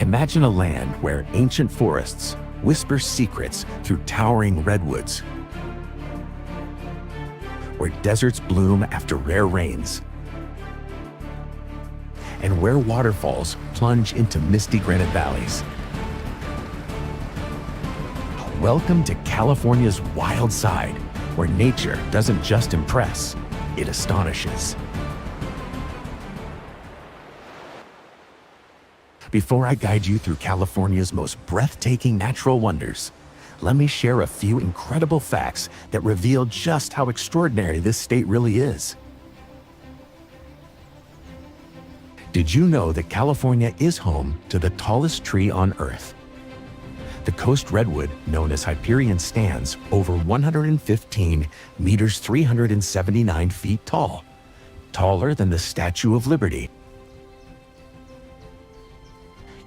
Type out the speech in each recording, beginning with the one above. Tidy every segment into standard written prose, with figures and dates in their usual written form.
Imagine a land where ancient forests whisper secrets through towering redwoods, where deserts bloom after rare rains, and where waterfalls plunge into misty granite valleys. Welcome to California's wild side, where nature doesn't just impress, it astonishes. Before I guide you through California's most breathtaking natural wonders, let me share a few incredible facts that reveal just how extraordinary this state really is. Did you know that California is home to the tallest tree on Earth? The coast redwood, known as Hyperion, stands over 115 meters, 379 feet tall, taller than the Statue of Liberty.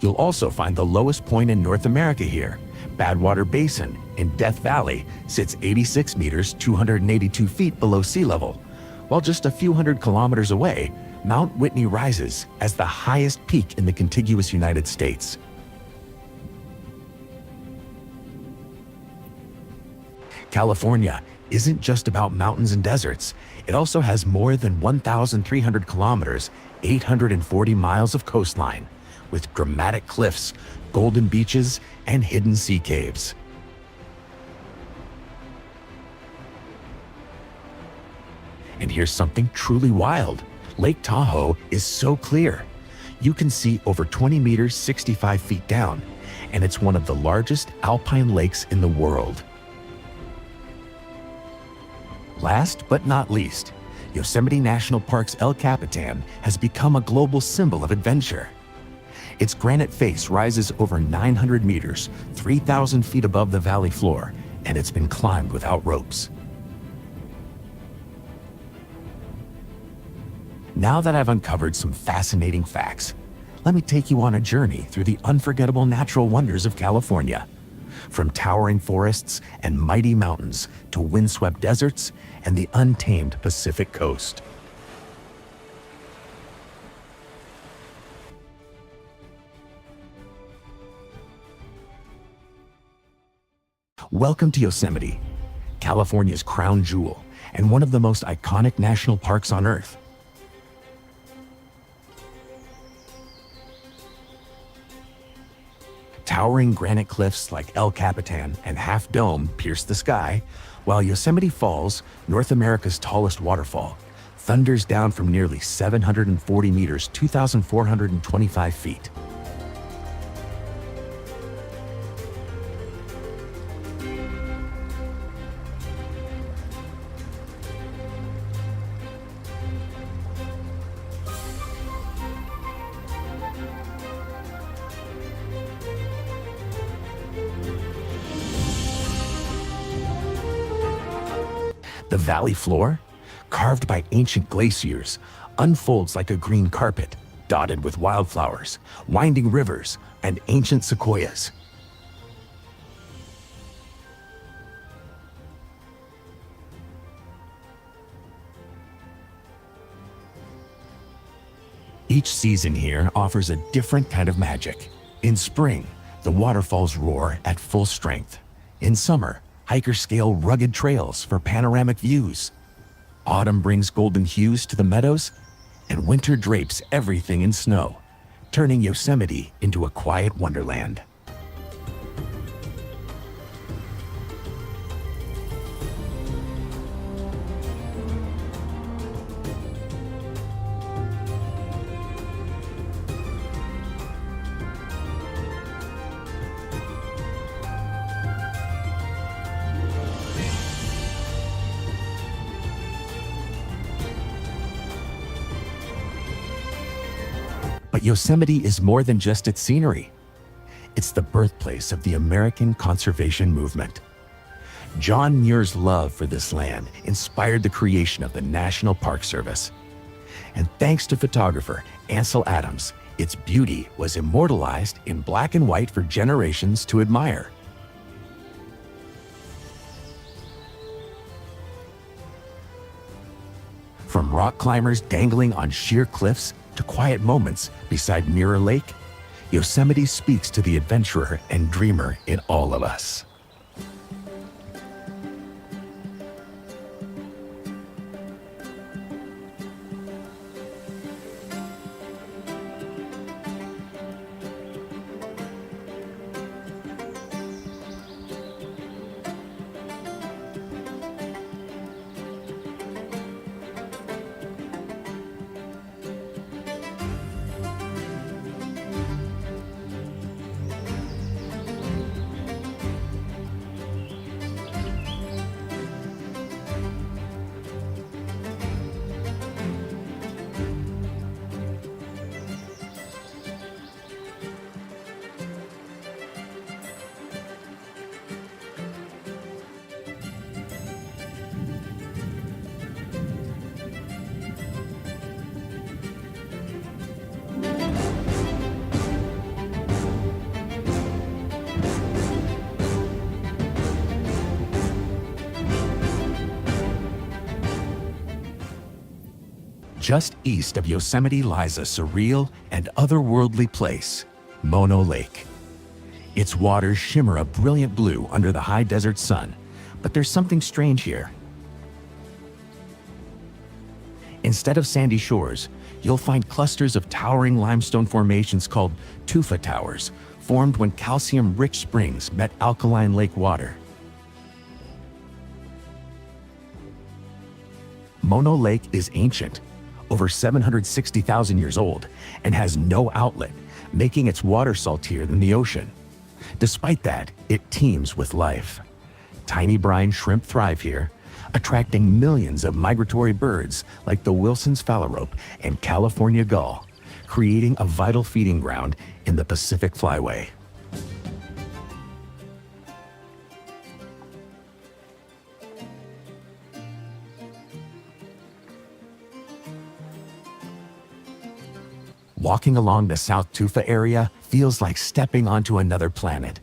You'll also find the lowest point in North America here. Badwater Basin in Death Valley sits 86 meters, 282 feet below sea level, while just a few hundred kilometers away, Mount Whitney rises as the highest peak in the contiguous United States. California isn't just about mountains and deserts. It also has more than 1,300 kilometers, 840 miles of coastline, with dramatic cliffs, golden beaches, and hidden sea caves. And here's something truly wild. Lake Tahoe is so clear. You can see over 20 meters, 65 feet down, and it's one of the largest alpine lakes in the world. Last but not least, Yosemite National Park's El Capitan has become a global symbol of adventure. Its granite face rises over 900 meters, 3,000 feet above the valley floor, and it's been climbed without ropes. Now that I've uncovered some fascinating facts, let me take you on a journey through the unforgettable natural wonders of California. From towering forests and mighty mountains to windswept deserts and the untamed Pacific coast. Welcome to Yosemite, California's crown jewel and one of the most iconic national parks on Earth. Towering granite cliffs like El Capitan and Half Dome pierce the sky, while Yosemite Falls, North America's tallest waterfall, thunders down from nearly 740 meters, 2,425 feet. The valley floor, carved by ancient glaciers, unfolds like a green carpet, dotted with wildflowers, winding rivers, and ancient sequoias. Each season here offers a different kind of magic. In spring, the waterfalls roar at full strength. In summer, hikers scale rugged trails for panoramic views. Autumn brings golden hues to the meadows, and winter drapes everything in snow, turning Yosemite into a quiet wonderland. But Yosemite is more than just its scenery. It's the birthplace of the American conservation movement. John Muir's love for this land inspired the creation of the National Park Service. And thanks to photographer Ansel Adams, its beauty was immortalized in black and white for generations to admire. From rock climbers dangling on sheer cliffs to quiet moments beside Mirror Lake, Yosemite speaks to the adventurer and dreamer in all of us. Just east of Yosemite lies a surreal and otherworldly place, Mono Lake. Its waters shimmer a brilliant blue under the high desert sun, but there's something strange here. Instead of sandy shores, you'll find clusters of towering limestone formations called tufa towers, formed when calcium-rich springs met alkaline lake water. Mono Lake is ancient, over 760,000 years old, and has no outlet, making its water saltier than the ocean. Despite that, it teems with life. Tiny brine shrimp thrive here, attracting millions of migratory birds like the Wilson's phalarope and California gull, creating a vital feeding ground in the Pacific Flyway. Walking along the South Tufa area feels like stepping onto another planet.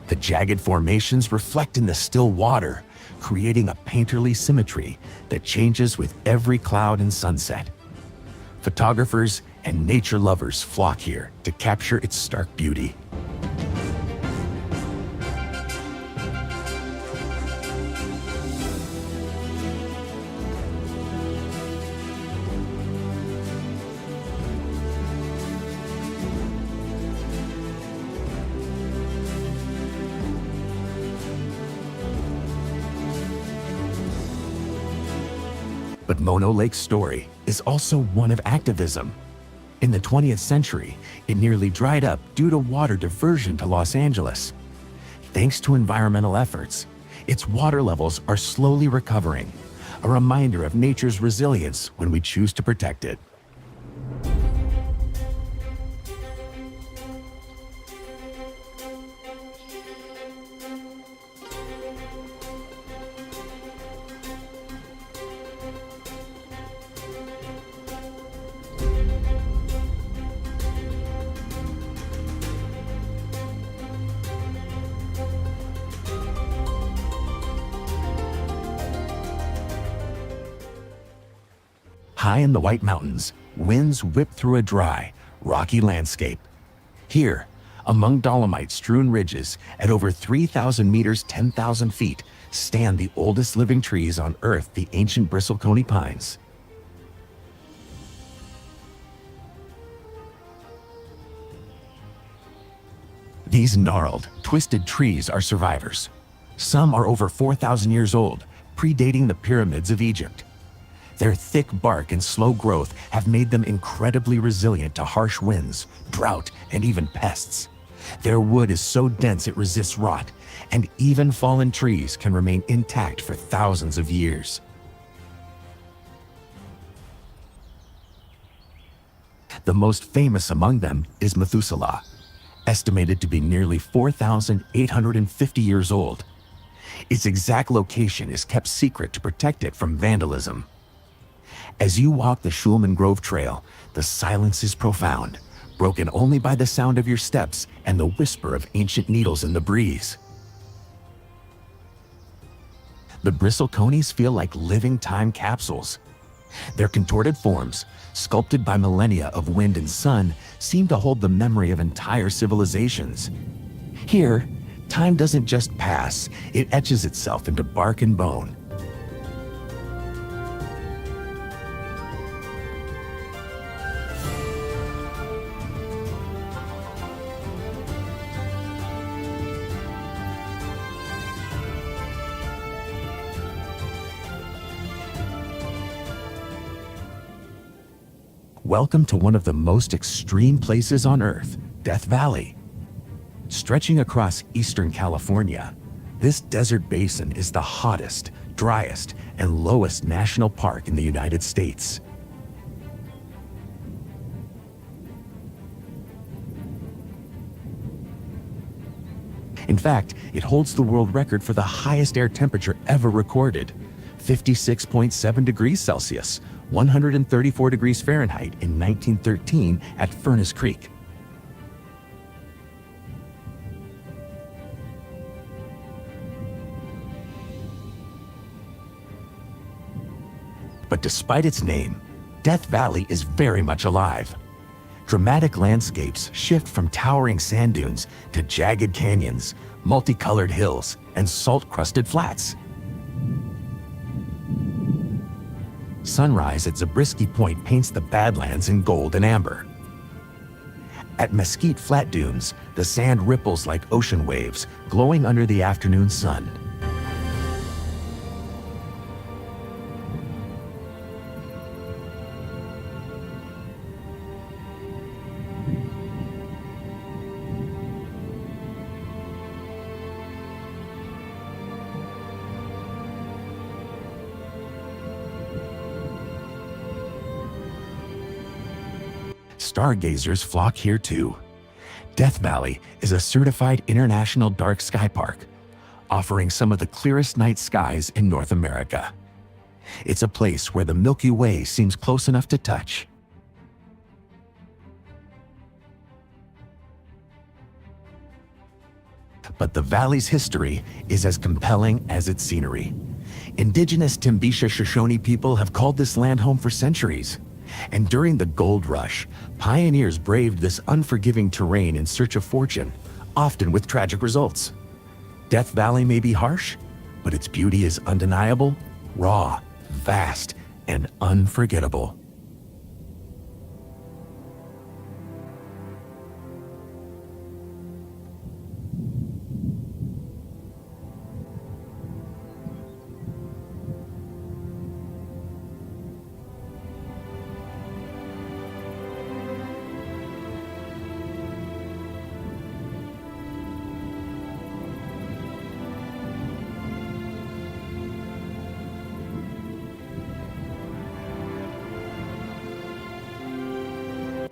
The jagged formations reflect in the still water, creating a painterly symmetry that changes with every cloud and sunset. Photographers and nature lovers flock here to capture its stark beauty. But Mono Lake's story is also one of activism. In the 20th century, it nearly dried up due to water diversion to Los Angeles. Thanks to environmental efforts, its water levels are slowly recovering, a reminder of nature's resilience when we choose to protect it. High in the White Mountains, winds whip through a dry, rocky landscape. Here, among dolomite-strewn ridges at over 3,000 meters, 10,000 feet, stand the oldest living trees on Earth, the ancient bristlecone pines. These gnarled, twisted trees are survivors. Some are over 4,000 years old, predating the pyramids of Egypt. Their thick bark and slow growth have made them incredibly resilient to harsh winds, drought, and even pests. Their wood is so dense it resists rot, and even fallen trees can remain intact for thousands of years. The most famous among them is Methuselah, estimated to be nearly 4,850 years old. Its exact location is kept secret to protect it from vandalism. As you walk the Schulman Grove Trail, the silence is profound, broken only by the sound of your steps and the whisper of ancient needles in the breeze. The bristlecones feel like living time capsules. Their contorted forms, sculpted by millennia of wind and sun, seem to hold the memory of entire civilizations. Here, time doesn't just pass, it etches itself into bark and bone. Welcome to one of the most extreme places on Earth, Death Valley. Stretching across eastern California, this desert basin is the hottest, driest, and lowest national park in the United States. In fact, it holds the world record for the highest air temperature ever recorded, 56.7 degrees Celsius, 134 degrees Fahrenheit in 1913 at Furnace Creek. But despite its name, Death Valley is very much alive. Dramatic landscapes shift from towering sand dunes to jagged canyons, multicolored hills, and salt-crusted flats. Sunrise at Zabriskie Point paints the Badlands in gold and amber. At Mesquite Flat Dunes, the sand ripples like ocean waves, glowing under the afternoon sun. Stargazers flock here too. Death Valley is a certified international dark sky park, offering some of the clearest night skies in North America. It's a place where the Milky Way seems close enough to touch. But the valley's history is as compelling as its scenery. Indigenous Timbisha Shoshone people have called this land home for centuries. And during the gold rush, pioneers braved this unforgiving terrain in search of fortune, often with tragic results. Death Valley may be harsh, but its beauty is undeniable, raw, vast, and unforgettable.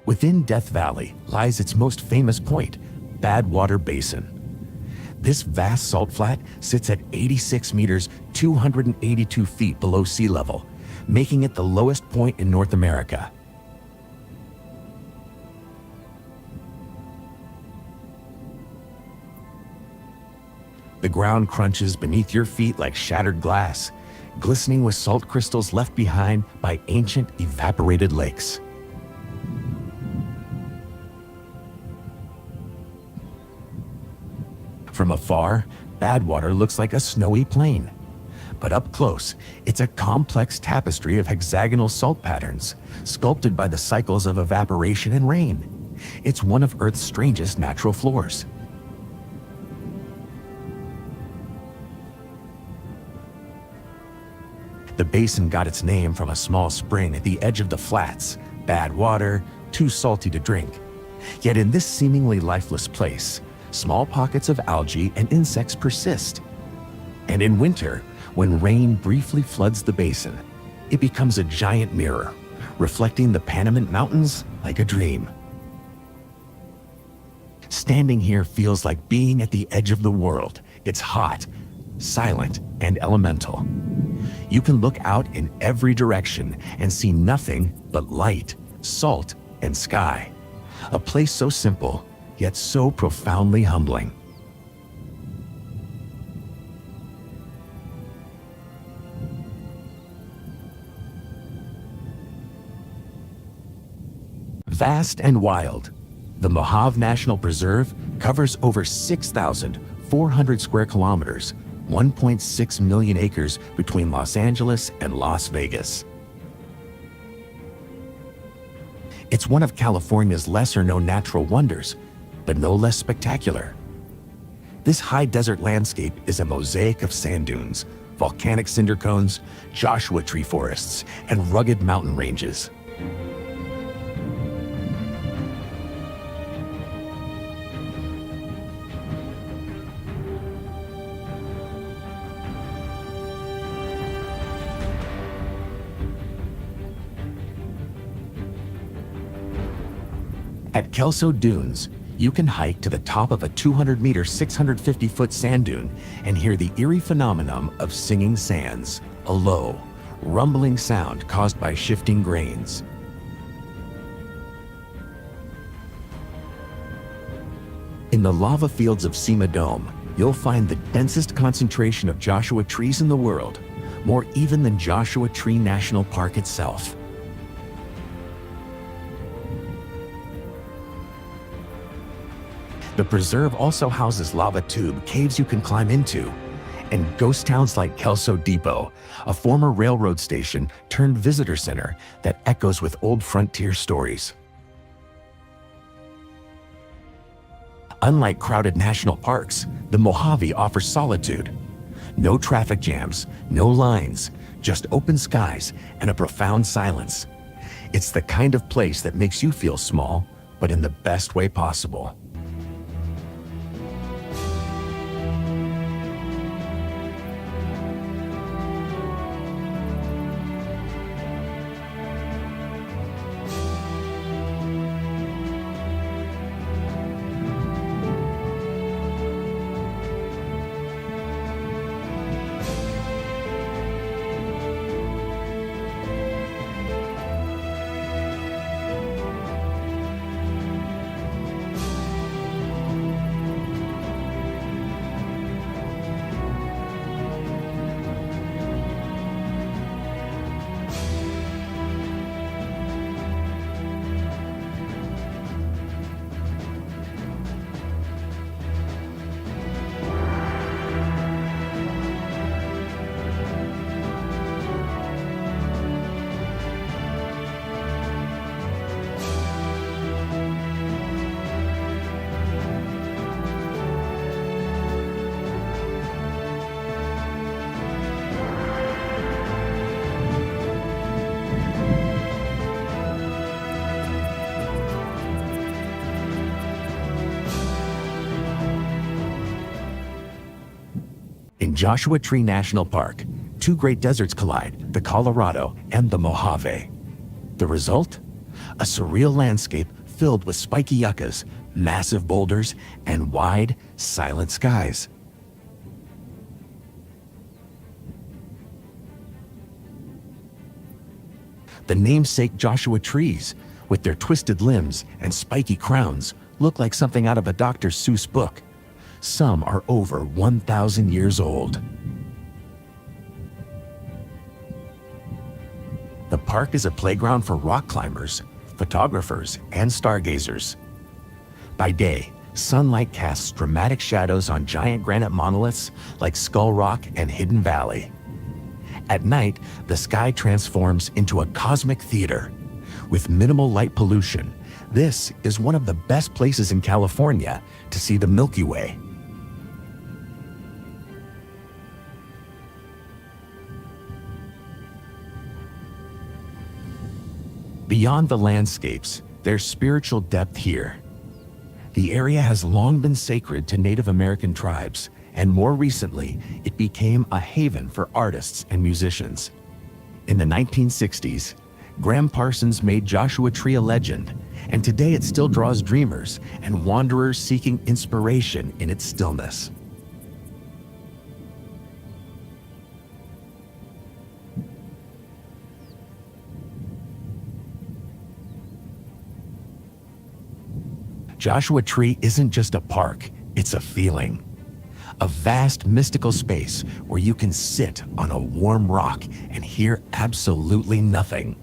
Within Death Valley lies its most famous point, Badwater Basin. This vast salt flat sits at 86 meters, 282 feet below sea level, making it the lowest point in North America. The ground crunches beneath your feet like shattered glass, glistening with salt crystals left behind by ancient evaporated lakes. From afar, Badwater looks like a snowy plain. But up close, it's a complex tapestry of hexagonal salt patterns, sculpted by the cycles of evaporation and rain. It's one of Earth's strangest natural floors. The basin got its name from a small spring at the edge of the flats, bad water, too salty to drink. Yet in this seemingly lifeless place, small pockets of algae and insects persist. And in winter, when rain briefly floods the basin, it becomes a giant mirror, reflecting the Panamint Mountains like a dream. Standing here feels like being at the edge of the world. It's hot, silent, and elemental. You can look out in every direction and see nothing but light, salt, and sky. A place so simple, yet so profoundly humbling. Vast and wild, the Mojave National Preserve covers over 6,400 square kilometers, 1.6 million acres between Los Angeles and Las Vegas. It's one of California's lesser-known natural wonders, but no less spectacular. This high desert landscape is a mosaic of sand dunes, volcanic cinder cones, Joshua tree forests, and rugged mountain ranges. At Kelso Dunes, you can hike to the top of a 200-meter, 650-foot sand dune and hear the eerie phenomenon of singing sands, a low, rumbling sound caused by shifting grains. In the lava fields of Cima Dome, you'll find the densest concentration of Joshua trees in the world, more even than Joshua Tree National Park itself. The preserve also houses lava tube caves you can climb into, and ghost towns like Kelso Depot, a former railroad station turned visitor center that echoes with old frontier stories. Unlike crowded national parks, the Mojave offers solitude. No traffic jams, no lines, just open skies and a profound silence. It's the kind of place that makes you feel small, but in the best way possible. In Joshua Tree National Park, two great deserts collide, the Colorado and the Mojave. The result? A surreal landscape filled with spiky yuccas, massive boulders, and wide, silent skies. The namesake Joshua trees, with their twisted limbs and spiky crowns, look like something out of a Dr. Seuss book. Some are over 1,000 years old. The park is a playground for rock climbers, photographers, and stargazers. By day, sunlight casts dramatic shadows on giant granite monoliths like Skull Rock and Hidden Valley. At night, the sky transforms into a cosmic theater. With minimal light pollution, this is one of the best places in California to see the Milky Way. Beyond the landscapes, there's spiritual depth here. The area has long been sacred to Native American tribes, and more recently, it became a haven for artists and musicians. In the 1960s, Graham Parsons made Joshua Tree a legend, and today it still draws dreamers and wanderers seeking inspiration in its stillness. Joshua Tree isn't just a park, it's a feeling. A vast mystical space where you can sit on a warm rock and hear absolutely nothing.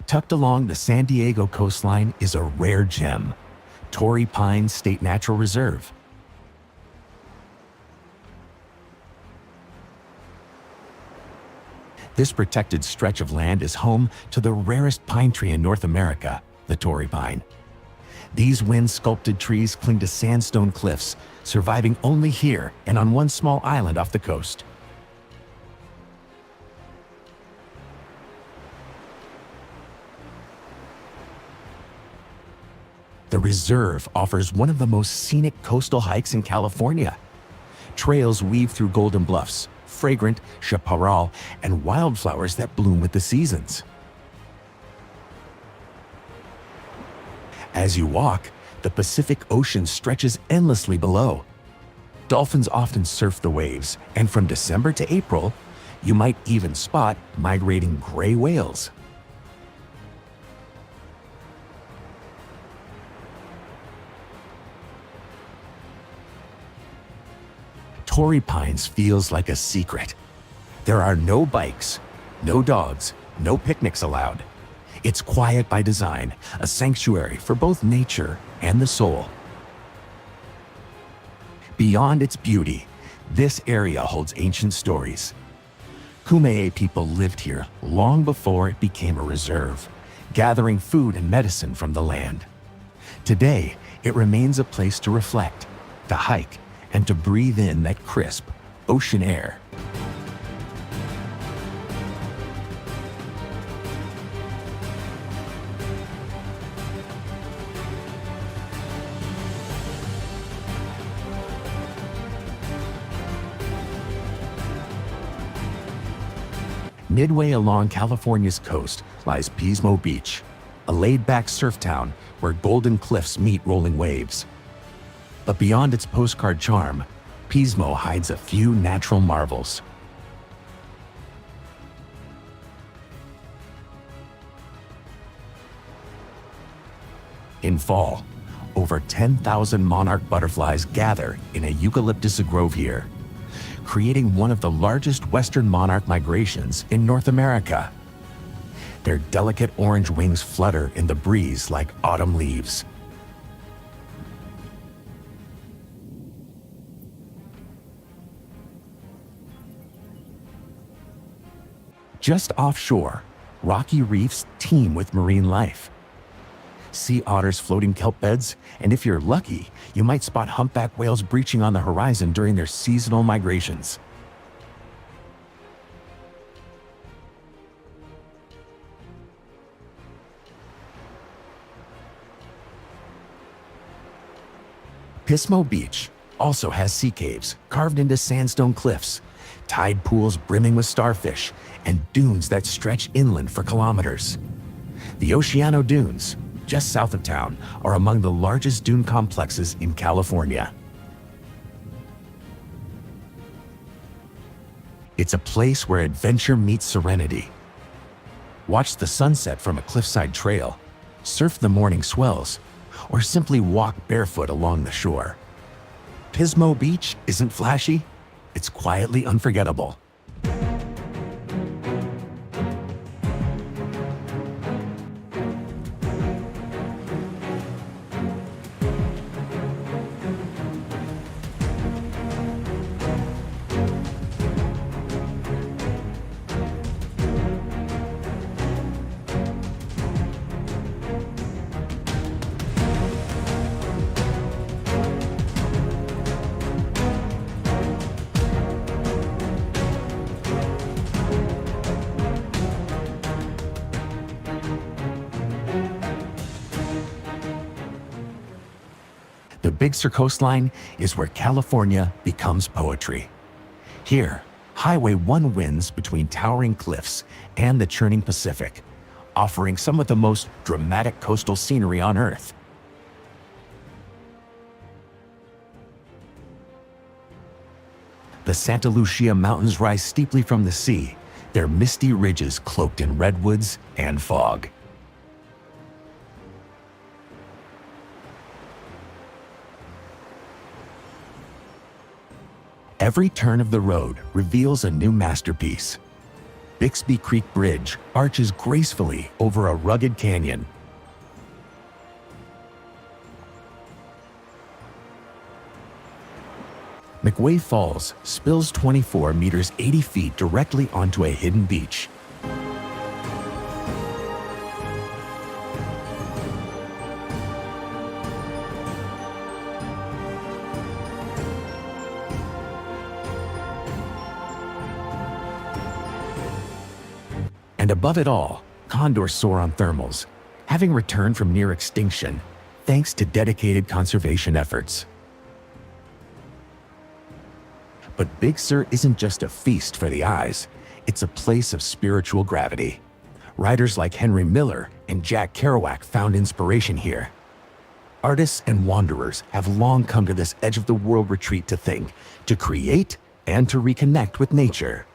Tucked along the San Diego coastline is a rare gem, Torrey Pines State Natural Reserve. This protected stretch of land is home to the rarest pine tree in North America, the Torrey pine. These wind-sculpted trees cling to sandstone cliffs, surviving only here and on one small island off the coast. The reserve offers one of the most scenic coastal hikes in California. Trails weave through golden bluffs, fragrant chaparral, and wildflowers that bloom with the seasons. As you walk, the Pacific Ocean stretches endlessly below. Dolphins often surf the waves, and from December to April, you might even spot migrating gray whales. Torrey Pines feels like a secret. There are no bikes, no dogs, no picnics allowed. It's quiet by design, a sanctuary for both nature and the soul. Beyond its beauty, this area holds ancient stories. Kumeyaay people lived here long before it became a reserve, gathering food and medicine from the land. Today, it remains a place to reflect, to hike, and to breathe in that crisp ocean air. Midway along California's coast lies Pismo Beach, a laid-back surf town where golden cliffs meet rolling waves. But beyond its postcard charm, Pismo hides a few natural marvels. In fall, over 10,000 monarch butterflies gather in a eucalyptus grove here, creating one of the largest western monarch migrations in North America. Their delicate orange wings flutter in the breeze like autumn leaves. Just offshore, rocky reefs teem with marine life. Sea otters floating kelp beds, and if you're lucky, you might spot humpback whales breaching on the horizon during their seasonal migrations. Pismo Beach also has sea caves carved into sandstone cliffs, tide pools brimming with starfish, and dunes that stretch inland for kilometers. The Oceano Dunes, just south of town, are among the largest dune complexes in California. It's a place where adventure meets serenity. Watch the sunset from a cliffside trail, surf the morning swells, or simply walk barefoot along the shore. Pismo Beach isn't flashy, it's quietly unforgettable. The Big Sur coastline is where California becomes poetry. Here, Highway 1 winds between towering cliffs and the churning Pacific, offering some of the most dramatic coastal scenery on Earth. The Santa Lucia Mountains rise steeply from the sea, their misty ridges cloaked in redwoods and fog. Every turn of the road reveals a new masterpiece. Bixby Creek Bridge arches gracefully over a rugged canyon. McWay Falls spills 24 meters 80 feet directly onto a hidden beach. And above it all, condors soar on thermals, having returned from near extinction thanks to dedicated conservation efforts. But Big Sur isn't just a feast for the eyes, it's a place of spiritual gravity. Writers like Henry Miller and Jack Kerouac found inspiration here. Artists and wanderers have long come to this edge-of-the-world retreat to think, to create, and to reconnect with nature.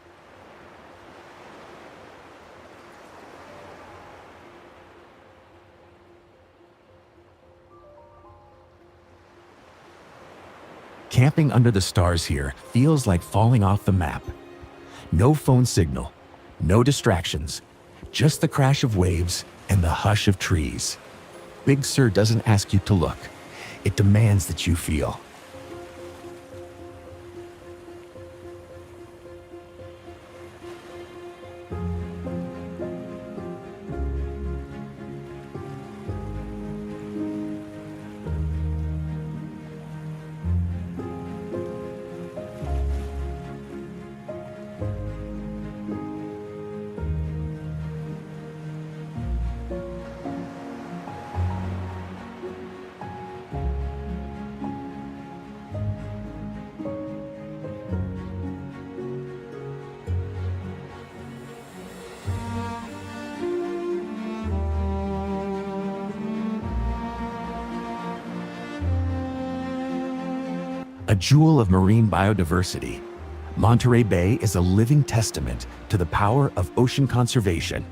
Camping under the stars here feels like falling off the map. No phone signal, no distractions, just the crash of waves and the hush of trees. Big Sur doesn't ask you to look. It demands that you feel. A jewel of marine biodiversity, Monterey Bay is a living testament to the power of ocean conservation.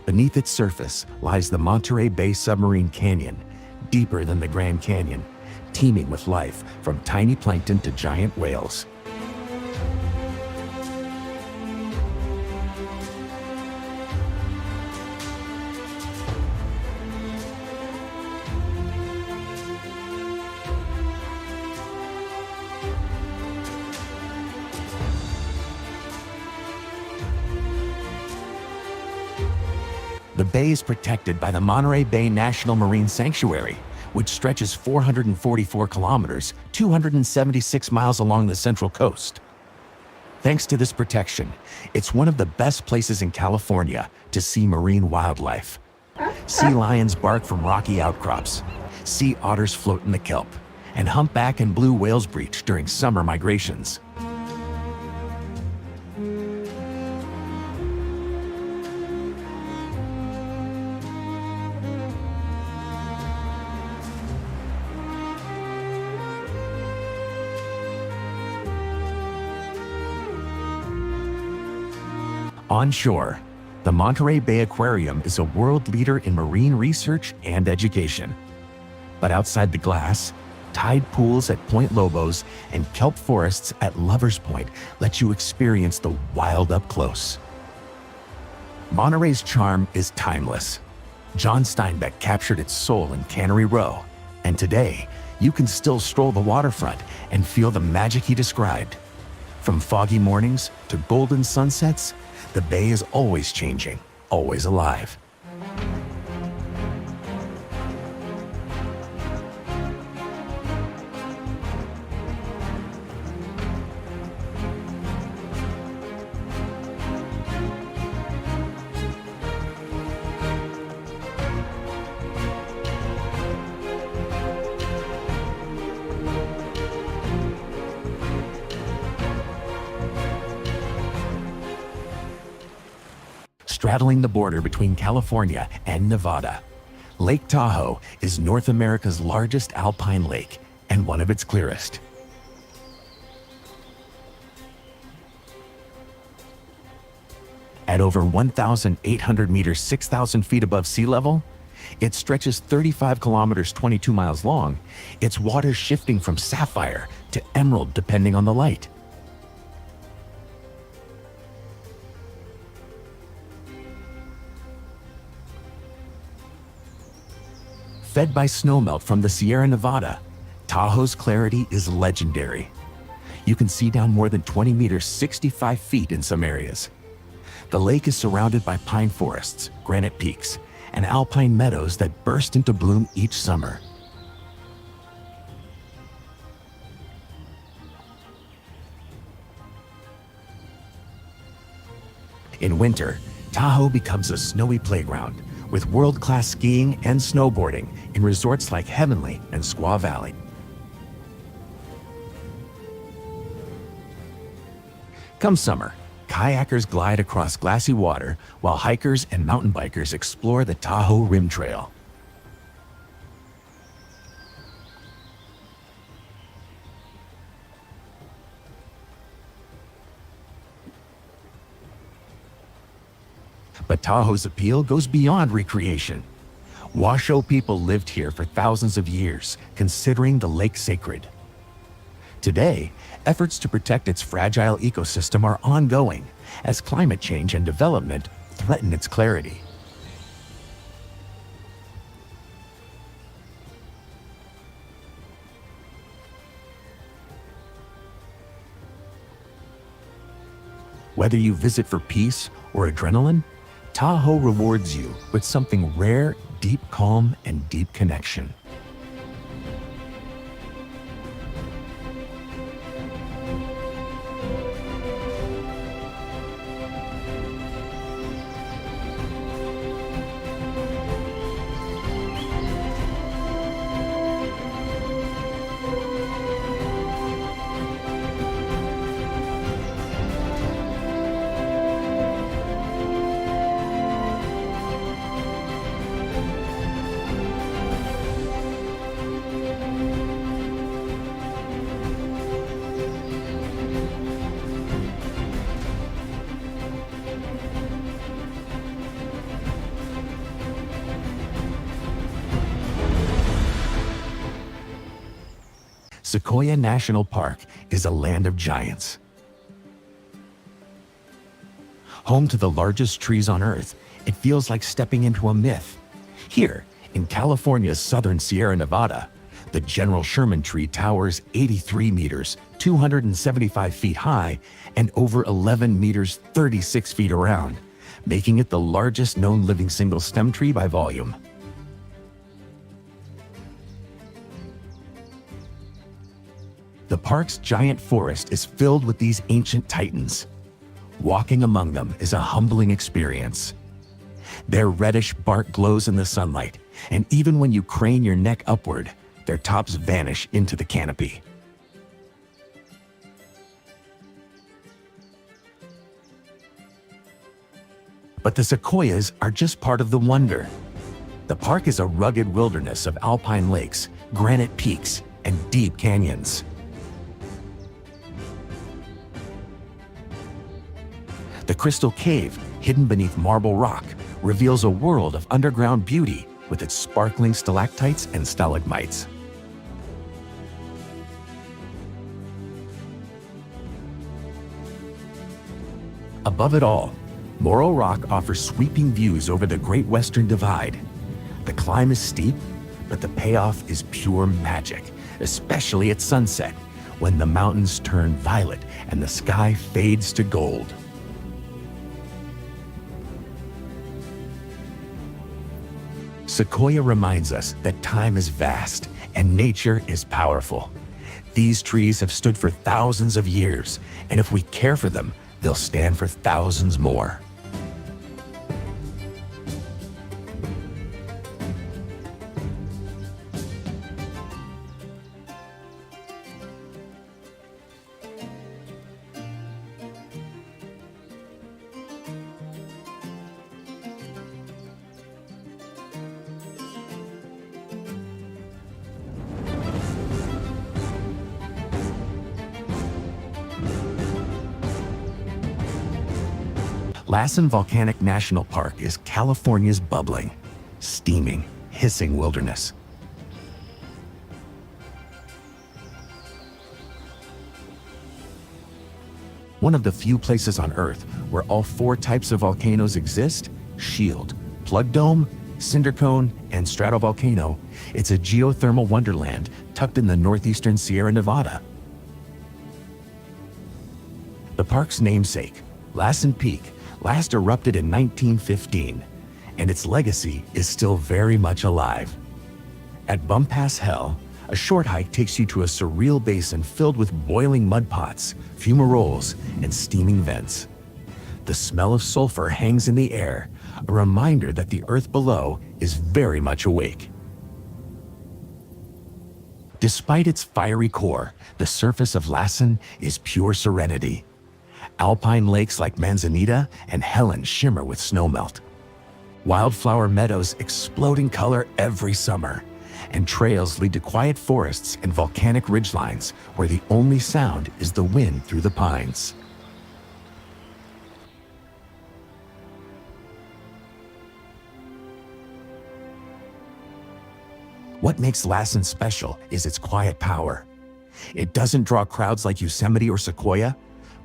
Beneath its surface lies the Monterey Bay Submarine Canyon, deeper than the Grand Canyon, teeming with life from tiny plankton to giant whales. The bay is protected by the Monterey Bay National Marine Sanctuary, which stretches 444 kilometers, 276 miles along the central coast. Thanks to this protection, it's one of the best places in California to see marine wildlife. Sea lions bark from rocky outcrops, sea otters float in the kelp, and humpback and blue whales breach during summer migrations. On shore, the Monterey Bay Aquarium is a world leader in marine research and education. But outside the glass, tide pools at Point Lobos and kelp forests at Lover's Point let you experience the wild up close. Monterey's charm is timeless. John Steinbeck captured its soul in Cannery Row, and today you can still stroll the waterfront and feel the magic he described. From foggy mornings to golden sunsets, the bay is always changing, always alive. Straddling the border between California and Nevada, Lake Tahoe is North America's largest alpine lake and one of its clearest. At over 1,800 meters, 6,000 feet above sea level, It stretches 35 kilometers, 22 miles long, its waters shifting from sapphire to emerald depending on the light. Fed by snowmelt from the Sierra Nevada, Tahoe's clarity is legendary. You can see down more than 20 meters, 65 feet in some areas. The lake is surrounded by pine forests, granite peaks, and alpine meadows that burst into bloom each summer. In winter, Tahoe becomes a snowy playground with world-class skiing and snowboarding in resorts like Heavenly and Squaw Valley. Come summer, kayakers glide across glassy water while hikers and mountain bikers explore the Tahoe Rim Trail. But Tahoe's appeal goes beyond recreation. Washoe people lived here for thousands of years, considering the lake sacred. Today, efforts to protect its fragile ecosystem are ongoing as climate change and development threaten its clarity. Whether you visit for peace or adrenaline, Tahoe rewards you with something rare, deep calm, and deep connection. Sequoia National Park is a land of giants. Home to the largest trees on Earth, it feels like stepping into a myth. Here, in California's southern Sierra Nevada, the General Sherman tree towers 83 meters, 275 feet high, and over 11 meters, 36 feet around, making it the largest known living single-stem tree by volume. The park's giant forest is filled with these ancient titans. Walking among them is a humbling experience. Their reddish bark glows in the sunlight, and even when you crane your neck upward, their tops vanish into the canopy. But the sequoias are just part of the wonder. The park is a rugged wilderness of alpine lakes, granite peaks, and deep canyons. The Crystal Cave, hidden beneath marble rock, reveals a world of underground beauty with its sparkling stalactites and stalagmites. Above it all, Morro Rock offers sweeping views over the Great Western Divide. The climb is steep, but the payoff is pure magic, especially at sunset, when the mountains turn violet and the sky fades to gold. Sequoia reminds us that time is vast and nature is powerful. These trees have stood for thousands of years, and if we care for them, they'll stand for thousands more. Lassen Volcanic National Park is California's bubbling, steaming, hissing wilderness. One of the few places on Earth where all four types of volcanoes exist, shield, plug dome, cinder cone, and stratovolcano, it's a geothermal wonderland tucked in the northeastern Sierra Nevada. The park's namesake, Lassen Peak, last erupted in 1915, and its legacy is still very much alive. At Bum Pass Hell, a short hike takes you to a surreal basin filled with boiling mud pots, fumaroles, and steaming vents. The smell of sulfur hangs in the air, a reminder that the earth below is very much awake. Despite its fiery core, the surface of Lassen is pure serenity. Alpine lakes like Manzanita and Helen shimmer with snowmelt. Wildflower meadows explode in color every summer, and trails lead to quiet forests and volcanic ridgelines where the only sound is the wind through the pines. What makes Lassen special is its quiet power. It doesn't draw crowds like Yosemite or Sequoia,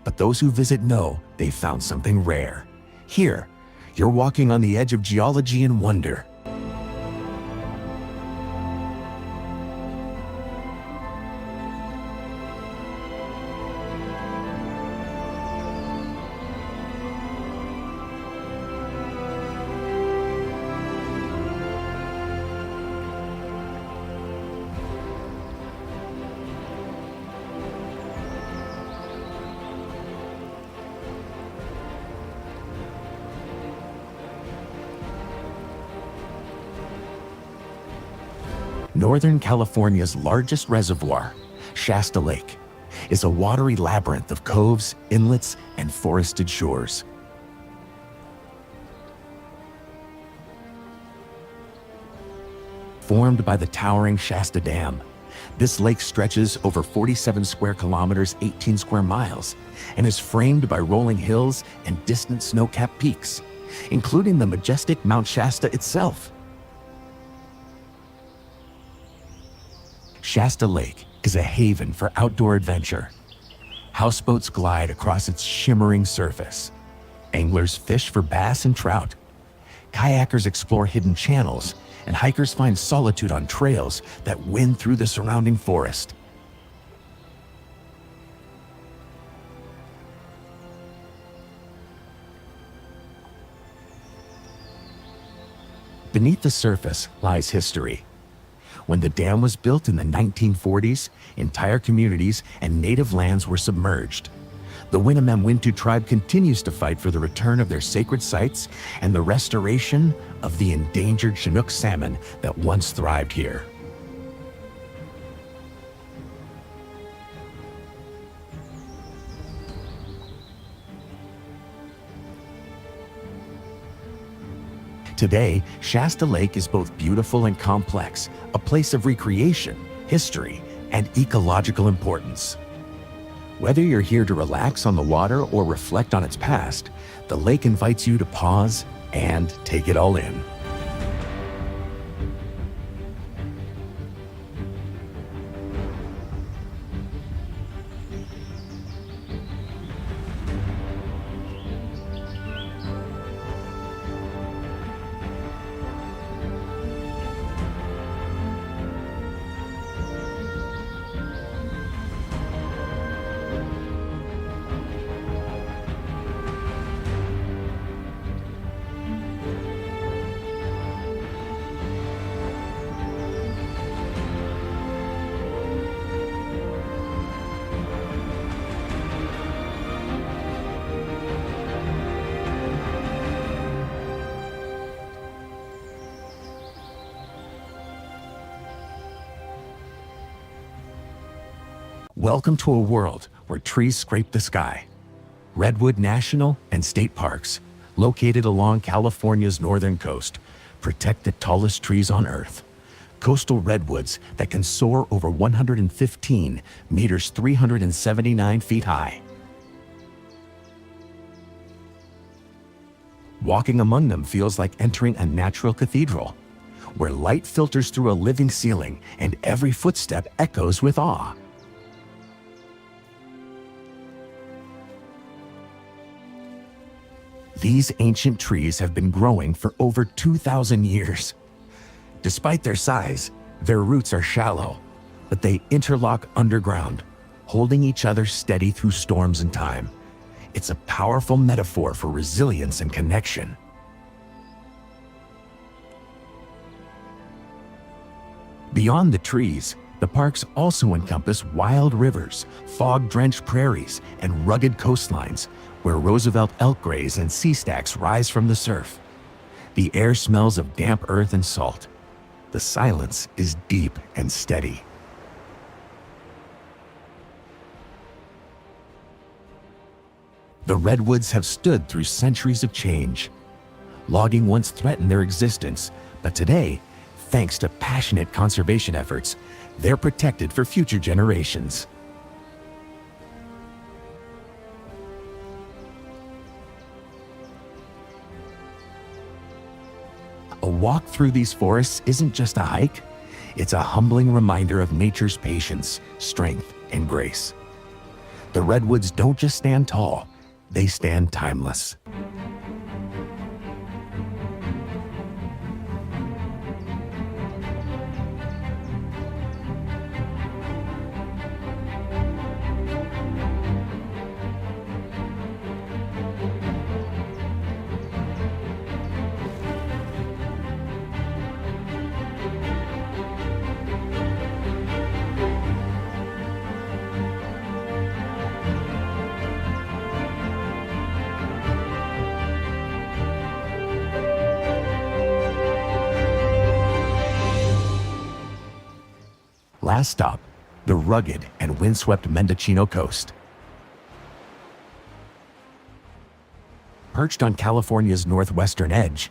but those who visit know they've found something rare. Here, you're walking on the edge of geology and wonder. Northern California's largest reservoir, Shasta Lake, is a watery labyrinth of coves, inlets, and forested shores. Formed by the towering Shasta Dam, this lake stretches over 47 square kilometers, 18 square miles, and is framed by rolling hills and distant snow-capped peaks, including the majestic Mount Shasta itself. Shasta Lake is a haven for outdoor adventure. Houseboats glide across its shimmering surface. Anglers fish for bass and trout. Kayakers explore hidden channels, and hikers find solitude on trails that wind through the surrounding forest. Beneath the surface lies history. When the dam was built in the 1940s, entire communities and native lands were submerged. The Winnemem Wintu tribe continues to fight for the return of their sacred sites and the restoration of the endangered Chinook salmon that once thrived here. Today, Shasta Lake is both beautiful and complex, a place of recreation, history, and ecological importance. Whether you're here to relax on the water or reflect on its past, the lake invites you to pause and take it all in. Welcome to a world where trees scrape the sky. Redwood National and State Parks, located along California's northern coast, protect the tallest trees on Earth. Coastal redwoods that can soar over 115 meters, 379 feet high. Walking among them feels like entering a natural cathedral. where light filters through a living ceiling and every footstep echoes with awe. These ancient trees have been growing for over 2,000 years. Despite their size, their roots are shallow, but they interlock underground, holding each other steady through storms and time. It's a powerful metaphor for resilience and connection. Beyond the trees, the parks also encompass wild rivers, fog-drenched prairies, and rugged coastlines, where Roosevelt elk graze and sea stacks rise from the surf. The air smells of damp earth and salt. The silence is deep and steady. The redwoods have stood through centuries of change. Logging once threatened their existence, but today, thanks to passionate conservation efforts, they're protected for future generations. A walk through these forests isn't just a hike, it's a humbling reminder of nature's patience, strength, and grace. The redwoods don't just stand tall, they stand timeless. Last stop, the rugged and windswept Mendocino coast. Perched on California's northwestern edge,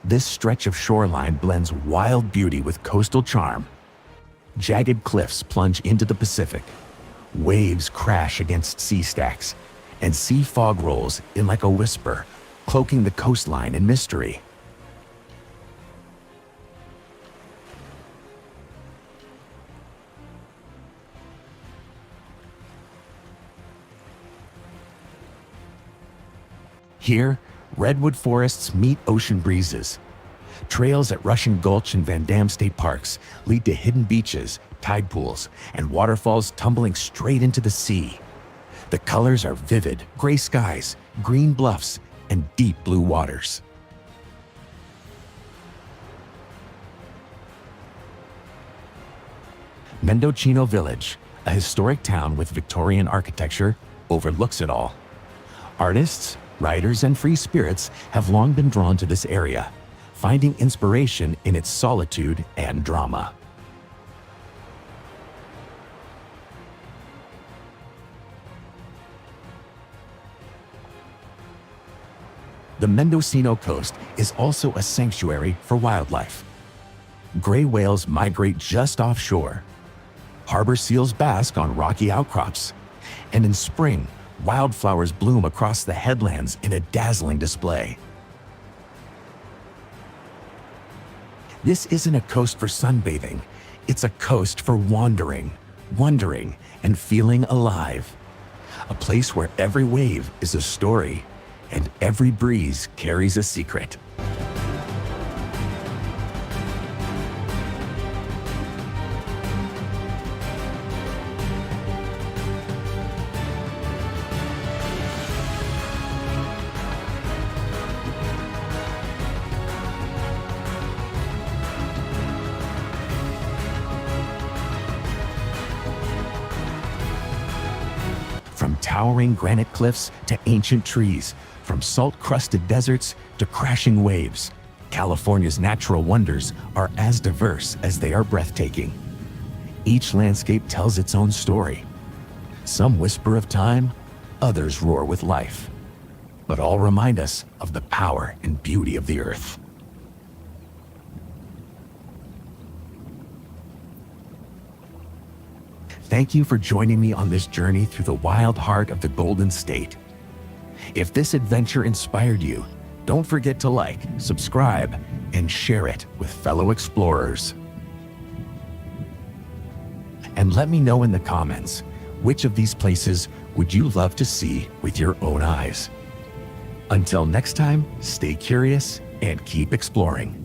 this stretch of shoreline blends wild beauty with coastal charm. Jagged cliffs plunge into the Pacific, waves crash against sea stacks, and sea fog rolls in like a whisper, cloaking the coastline in mystery. Here, redwood forests meet ocean breezes. Trails at Russian Gulch and Van Dam State Parks lead to hidden beaches, tide pools, and waterfalls tumbling straight into the sea. The colors are vivid: gray skies, green bluffs, and deep blue waters. Mendocino Village, a historic town with Victorian architecture, overlooks it all. Artists, writers, and free spirits have long been drawn to this area, finding inspiration in its solitude and drama. The Mendocino coast is also a sanctuary for wildlife. Gray whales migrate just offshore. Harbor seals bask on rocky outcrops. And in spring, wildflowers bloom across the headlands in a dazzling display. This isn't a coast for sunbathing, it's a coast for wandering, wondering, and feeling alive. A place where every wave is a story, and every breeze carries a secret. From towering granite cliffs to ancient trees, from salt-crusted deserts to crashing waves, California's natural wonders are as diverse as they are breathtaking. Each landscape tells its own story. Some whisper of time, others roar with life. But all remind us of the power and beauty of the earth. Thank you for joining me on this journey through the wild heart of the Golden State. If this adventure inspired you, don't forget to like, subscribe, and share it with fellow explorers. And let me know in the comments, which of these places would you love to see with your own eyes? Until next time, stay curious and keep exploring.